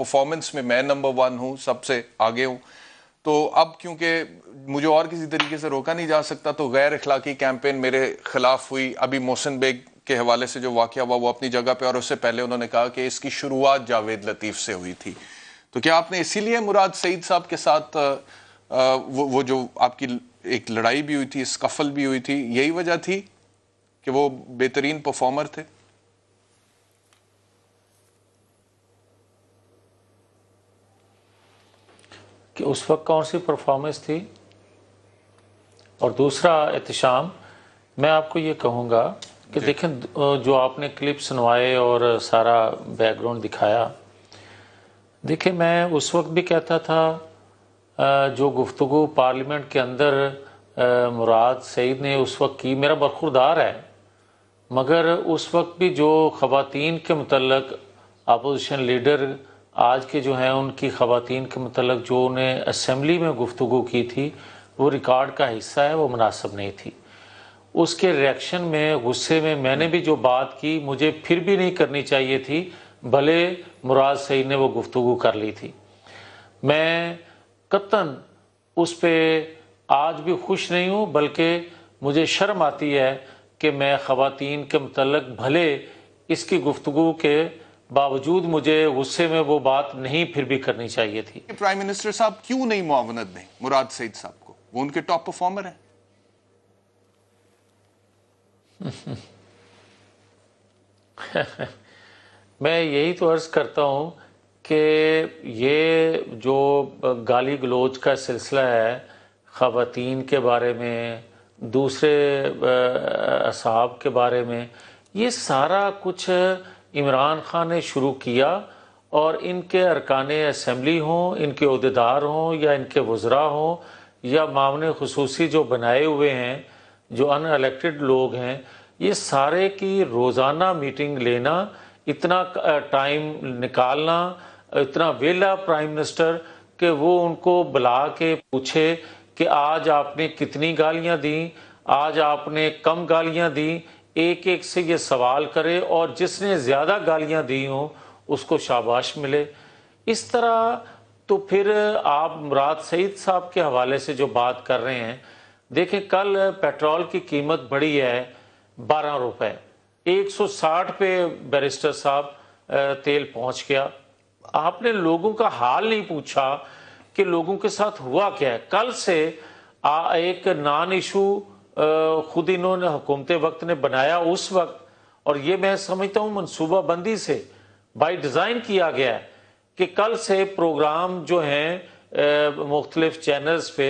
Performance में मैं number 1 हूँ, सबसे आगे हूँ। तो अब क्योंकि मुझे और किसी तरीके से रोका नहीं जा सकता, तो गैर अखलाकी कैंपेन मेरे खिलाफ हुई। अभी मोहसिन बेग के हवाले से जो वाक़या हुआ वो अपनी जगह पे, और उससे पहले उन्होंने कहा कि इसकी शुरुआत जावेद लतीफ़ से हुई थी। तो क्या आपने इसीलिए मुराद सईद साहब के साथ वो जो आपकी एक लड़ाई भी हुई थी, स्कफल भी हुई थी, यही वजह थी कि वो बेहतरीन परफॉर्मर थे? कि उस वक्त कौन सी परफॉर्मेंस थी? और दूसरा एहतशाम, मैं आपको ये कहूँगा कि देखें, जो आपने क्लिप सुनवाए और सारा बैकग्राउंड दिखाया, देखिए मैं उस वक्त भी कहता था जो गुफ्तगू पार्लियामेंट के अंदर मुराद सईद ने उस वक्त की, मेरा बरखुरदार है, मगर उस वक्त भी जो ख़वातीन के मुतल्लक अपोजिशन लीडर आज के जो हैं उनकी ख़वातीन के मुतल्लक जो उन्हें असम्बली में गुफ्तगू की थी वो रिकॉर्ड का हिस्सा है, वो मुनासिब नहीं थी। उसके रिएक्शन में, गुस्से में मैंने भी जो बात की मुझे फिर भी नहीं करनी चाहिए थी, भले मुराद सईद ने वो गुफ्तगू कर ली थी। मैं कतन उस पर आज भी खुश नहीं हूँ, बल्कि मुझे शर्म आती है कि मैं ख़वातीन के मुतल्लक भले इसकी गुफ्तगू के बावजूद मुझे गुस्से में वो बात नहीं फिर भी करनी चाहिए थी। प्राइम मिनिस्टर साहब क्यों नहीं मुआवनत दें मुराद सईद साहब को? वो उनके टॉप परफॉर्मर हैं। मैं यही तो अर्ज़ करता हूँ कि ये जो गाली गलोच का सिलसिला है ख़वातीन के बारे में, दूसरे असहाब के बारे में, ये सारा कुछ इमरान खान ने शुरू किया, और इनके अरकाने असम्बली हों, इनके ओहदेदार हों या इनके वज़रा हों या मामले खुसूसी जो बनाए हुए हैं, जो अनइलेक्टेड लोग हैं, ये सारे की रोज़ाना मीटिंग लेना, इतना टाइम निकालना, इतना वेला प्राइम मिनिस्टर कि वो उनको बुला के पूछे कि आज आपने कितनी गालियां दी, आज आपने कम गालियां दी, एक एक से ये सवाल करे और जिसने ज़्यादा गालियां दी हों उसको शाबाश मिले। इस तरह तो फिर आप मुराद सईद साहब के हवाले से जो बात कर रहे हैं, देखें कल पेट्रोल की कीमत बढ़ी है 12 रुपए, 160 पे बैरिस्टर साहब तेल पहुंच गया। आपने लोगों का हाल नहीं पूछा कि लोगों के साथ हुआ क्या है। कल से एक नॉन इशू खुद इन्होंने हुकूमत वक्त ने बनाया उस वक्त, और ये मैं समझता हूँ मनसूबा बंदी से बाई डिज़ाइन किया गया है कि कल से प्रोग्राम जो हैं मुख्तलिफ चैनल्स पे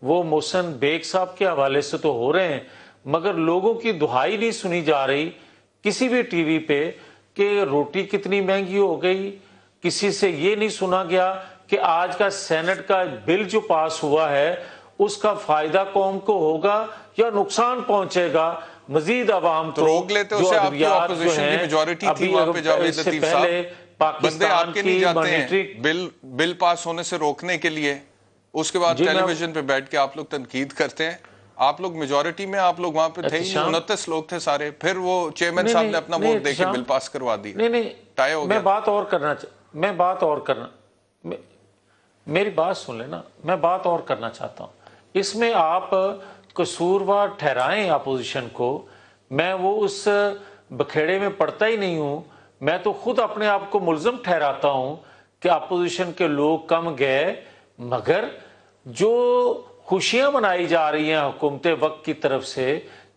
वो मोहसिन बेग साहब के हवाले से तो हो रहे हैं, मगर लोगों की दुहाई नहीं सुनी जा रही किसी भी टीवी पे कि रोटी कितनी महंगी हो गई। किसी से ये नहीं सुना गया कि आज का सेनेट का बिल जो पास हुआ है उसका फायदा कौम को होगा या नुकसान पहुंचेगा मजीद आवाम को। रोक लेते उसे, आपकी ऑपोजिशन की मेजॉरिटी थी वहां पे जावेद लतीफ साहब, बंदे आपके नहीं जाते हैं बिल पास होने से रोकने के लिए, उसके बाद टेलीविजन पे बैठ के आप लोग तनकीद करते हैं। आप लोग मेजॉरिटी में, आप लोग वहां पे थे ही, 29 लोग थे सारे, फिर वो चेयरमैन साहब ने अपना वोट देके बिल पास करवा दिया। नहीं, टाई हो गया। मेरी बात सुन लेना, मैं बात और करना चाहता हूँ। इसमें आप कसूरवार ठहराएं अपोजिशन को, मैं वो उस बखेड़े में पड़ता ही नहीं हूँ। मैं तो खुद अपने आप को मुल्ज़म ठहराता हूँ कि अपोजिशन के लोग कम गए, मगर जो खुशियां मनाई जा रही हैं हुकूमत वक्त की तरफ से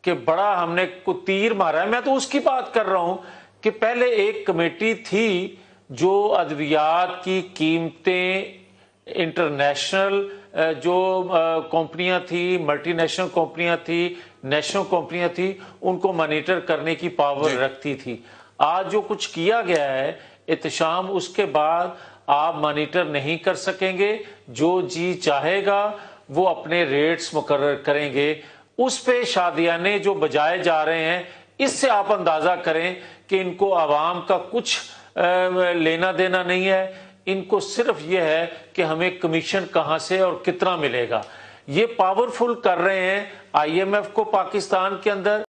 कि बड़ा हमने को तीर मारा है, मैं तो उसकी बात कर रहा हूँ कि पहले एक कमेटी थी जो अद्वियात की कीमतें, इंटरनेशनल जो कंपनियां थी, मल्टीनेशनल कंपनियां थी, नेशनल कंपनियां थी, उनको मॉनिटर करने की पावर रखती थी। आज जो कुछ किया गया है एहतशाम, उसके बाद आप मॉनिटर नहीं कर सकेंगे, जो जी चाहेगा वो अपने रेट्स मुकर्रर करेंगे। उस पे शादियाने जो बजाए जा रहे हैं, इससे आप अंदाजा करें कि इनको आवाम का कुछ लेना देना नहीं है। इनको सिर्फ ये है कि हमें कमीशन कहां से और कितना मिलेगा। ये पावरफुल कर रहे हैं IMF को पाकिस्तान के अंदर।